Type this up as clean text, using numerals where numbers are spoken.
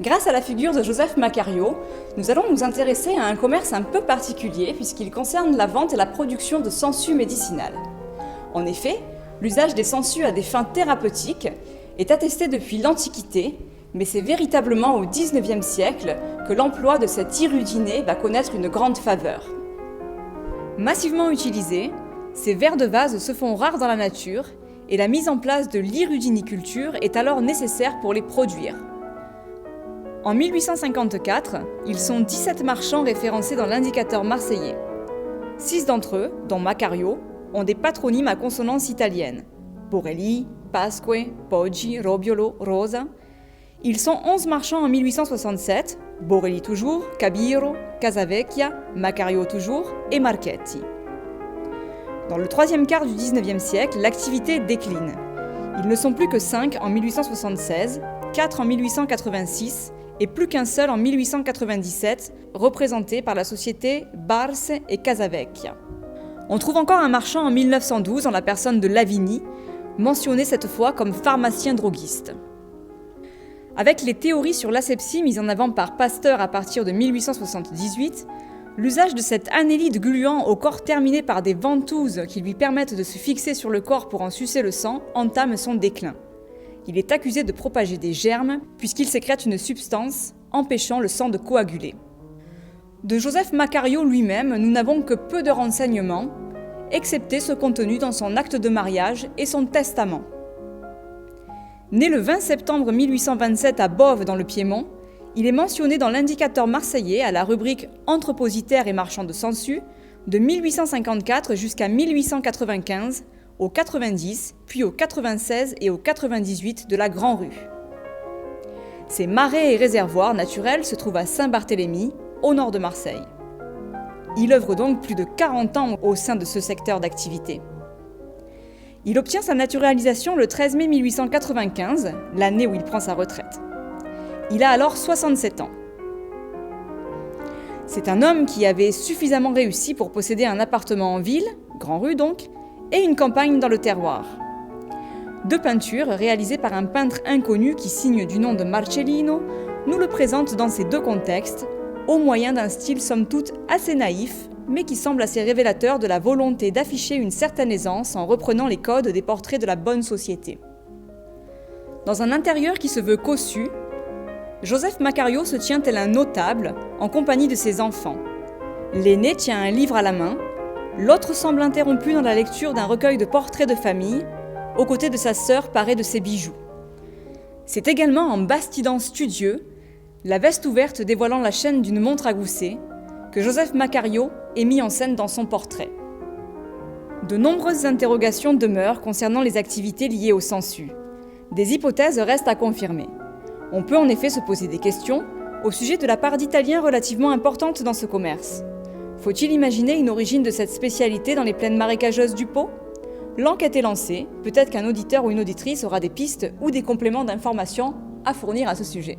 Grâce à la figure de Joseph Macario, nous allons nous intéresser à un commerce un peu particulier puisqu'il concerne la vente et la production de sangsues médicinales. En effet, l'usage des sangsues à des fins thérapeutiques est attesté depuis l'Antiquité, mais c'est véritablement au XIXe siècle que l'emploi de cet irudiné va connaître une grande faveur. Massivement utilisés, ces vers de vase se font rares dans la nature et la mise en place de l'irudiniculture est alors nécessaire pour les produire. En 1854, ils sont 17 marchands référencés dans l'indicateur marseillais. 6 d'entre eux, dont Macario, ont des patronymes à consonance italienne. Borelli, Pasque, Poggi, Robiolo, Rosa. Ils sont 11 marchands en 1867, Borelli toujours, Cabiro, Casavecchia, Macario toujours et Marchetti. Dans le troisième quart du XIXe siècle, l'activité décline. Ils ne sont plus que 5 en 1876, 4 en 1886 et plus qu'un seul en 1897, représenté par la société Barse et Casavecchia. On trouve encore un marchand en 1912 en la personne de Lavini, mentionné cette fois comme pharmacien droguiste. Avec les théories sur l'asepsie mises en avant par Pasteur à partir de 1878, l'usage de cet annélide gluant au corps terminé par des ventouses qui lui permettent de se fixer sur le corps pour en sucer le sang entame son déclin. Il est accusé de propager des germes puisqu'il sécrète une substance empêchant le sang de coaguler. De Joseph Macario lui-même, nous n'avons que peu de renseignements, excepté ce contenu dans son acte de mariage et son testament. Né le 20 septembre 1827 à Boves dans le Piémont, il est mentionné dans l'indicateur marseillais à la rubrique Entrepositaire et marchand de sangsues de 1854 jusqu'à 1895, au 90, puis au 96 et au 98 de la Grand-Rue. Ces marais et réservoirs naturels se trouvent à Saint-Barthélemy, au nord de Marseille. Il œuvre donc plus de 40 ans au sein de ce secteur d'activité. Il obtient sa naturalisation le 13 mai 1895, l'année où il prend sa retraite. Il a alors 67 ans. C'est un homme qui avait suffisamment réussi pour posséder un appartement en ville, Grand-Rue donc, et une campagne dans le terroir. 2 peintures réalisées par un peintre inconnu qui signe du nom de Marcellino nous le présentent dans ces 2 contextes, au moyen d'un style somme toute assez naïf, mais qui semble assez révélateur de la volonté d'afficher une certaine aisance en reprenant les codes des portraits de la bonne société. Dans un intérieur qui se veut cossu, Joseph Macario se tient tel un notable en compagnie de ses enfants. L'aîné tient un livre à la main, l'autre semble interrompu dans la lecture d'un recueil de portraits de famille, aux côtés de sa sœur parée de ses bijoux. C'est également en bastidant studieux, la veste ouverte dévoilant la chaîne d'une montre à gousset, que Joseph Macario est mis en scène dans son portrait. De nombreuses interrogations demeurent concernant les activités liées aux sangsues. Des hypothèses restent à confirmer. On peut en effet se poser des questions au sujet de la part d'Italiens relativement importante dans ce commerce. Faut-il imaginer une origine de cette spécialité dans les plaines marécageuses du Pô ? L'enquête est lancée, peut-être qu'un auditeur ou une auditrice aura des pistes ou des compléments d'information à fournir à ce sujet.